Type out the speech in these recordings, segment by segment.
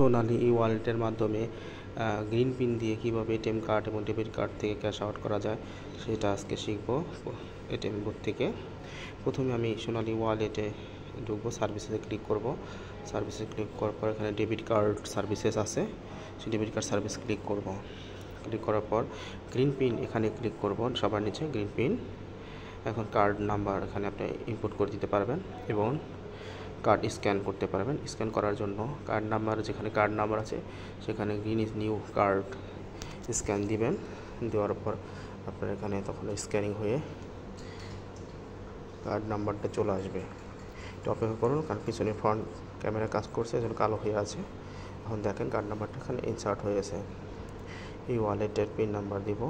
সোনালী ই ওয়ালেটের মাধ্যমে green pin দিয়ে কীভাবে এটিএম কার্ড এবং ডেবিট কার্ড থেকে ক্যাশ আউট করা যায় সেটা আজকে শিখব এটিএম বুথ থেকে। প্রথমে আমি সোনালী ওয়ালেটে ঢুকবো, সার্ভিসেসে ক্লিক করব। সার্ভিসে ক্লিক করার পর এখানে ডেবিট কার্ড সার্ভিসেস আছে, সেই ডেবিট কার্ড সার্ভিস ক্লিক করব। ক্লিক করার পর গ্রিন পিন এখানে ক্লিক করব, সবার নিচে গ্রিন পিন। এখন কার্ড নাম্বার এখানে আপনি ইনপুট করে দিতে পারবেন এবং কার্ড স্ক্যান করতে পারবেন। স্ক্যান করার জন্য কার্ড নাম্বার, যেখানে কার্ড নাম্বার আছে সেখানে green is new card scan দিবেন। দেওয়ার পর আপনার এখানে তখন স্ক্যানিং হয়ে কার্ড নাম্বারটা চলে আসবে। একটু অপেক্ষা করুন, কারণ পিছনে ফ্রন্ট ক্যামেরা কাজ করছে, এজন্য কালো হয়ে আছে। এখন দেখেন কার্ড নাম্বারটা এখানে ইনসার্ট হয়ে গেছে। এই ওয়ালেটের পিন নাম্বার দিব,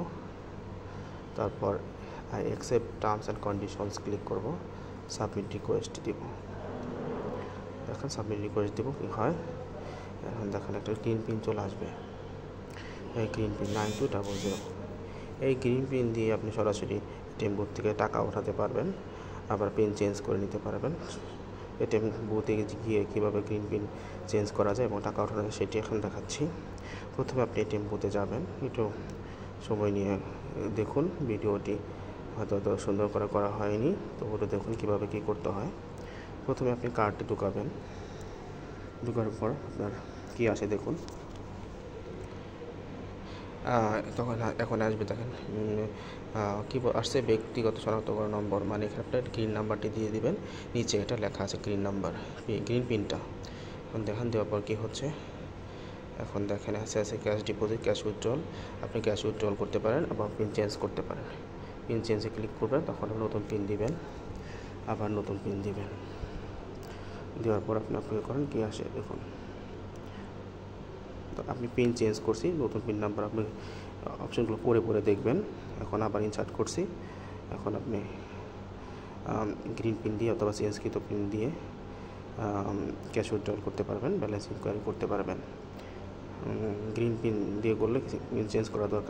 তারপর I accept terms and conditions click করব, সাবমিট রিকোয়েস্ট দিব। দেখেন সাবমিট রিকোয়েস্ট দিব, কী হয় এখন দেখেন একটা গ্রিন পিন চলে আসবে। এই গ্রিন পিন 9200, এই গ্রিন পিন দিয়ে আপনি সরাসরি এটিএম বুথ থেকে টাকা ওঠাতে পারবেন, আবার পিন চেঞ্জ করে নিতে পারবেন। এটিএম বুথে গিয়ে কীভাবে গ্রিন পিন চেঞ্জ করা যায় এবং টাকা ওঠানো যায় সেটি এখন দেখাচ্ছি। প্রথমে আপনি এটিএম বুথে যাবেন, একটু সময় নিয়ে দেখুন, ভিডিওটি হয়তো অত সুন্দর করে করা হয়নি, তো ওটা দেখুন কীভাবে কী করতে হয়। প্রথমে আপনি কার্ডটি ঢুকাবেন, ঢুকার পর আপনার কী আসে দেখুন। তখন এখন আসবে দেখেন কী আসছে, ব্যক্তিগত শনাক্তকরণ নম্বর, মানে এখানে আপনার গ্রিন নাম্বারটি দিয়ে দিবেন। নিচে এটা লেখা আছে গ্রিন নাম্বার, গ্রিন পিনটা এখন দেখেন। দেওয়ার পর কী হচ্ছে এখন দেখেন আছে ক্যাশ ডিপোজিট, ক্যাশ উইথড্রল। আপনি ক্যাশ উইথড্রল করতে পারেন, আবার পিন চেঞ্জ করতে পারেন। পিন চেঞ্জে ক্লিক করবেন, তখন নতুন পিন দিবেন, আবার নতুন পিন দিবেন। দেওয়ার পর আপনি অপেক্ষা করেন কী আসে দেখুন। তো আপনি পিন চেঞ্জ করছি, নতুন পিন নাম্বার আপনি অপশনগুলো পরে দেখবেন। এখন আবার ইনসার্ট করছি, এখন আপনি গ্রিন পিন দিয়ে অথবা চেঞ্জকৃত পিন দিয়ে ক্যাশ উইথড্রল করতে পারবেন, ব্যালেন্স ইনকোয়ারি করতে পারবেন। গ্রিন পিন দিয়ে করলে পিন চেঞ্জ করা দরকার।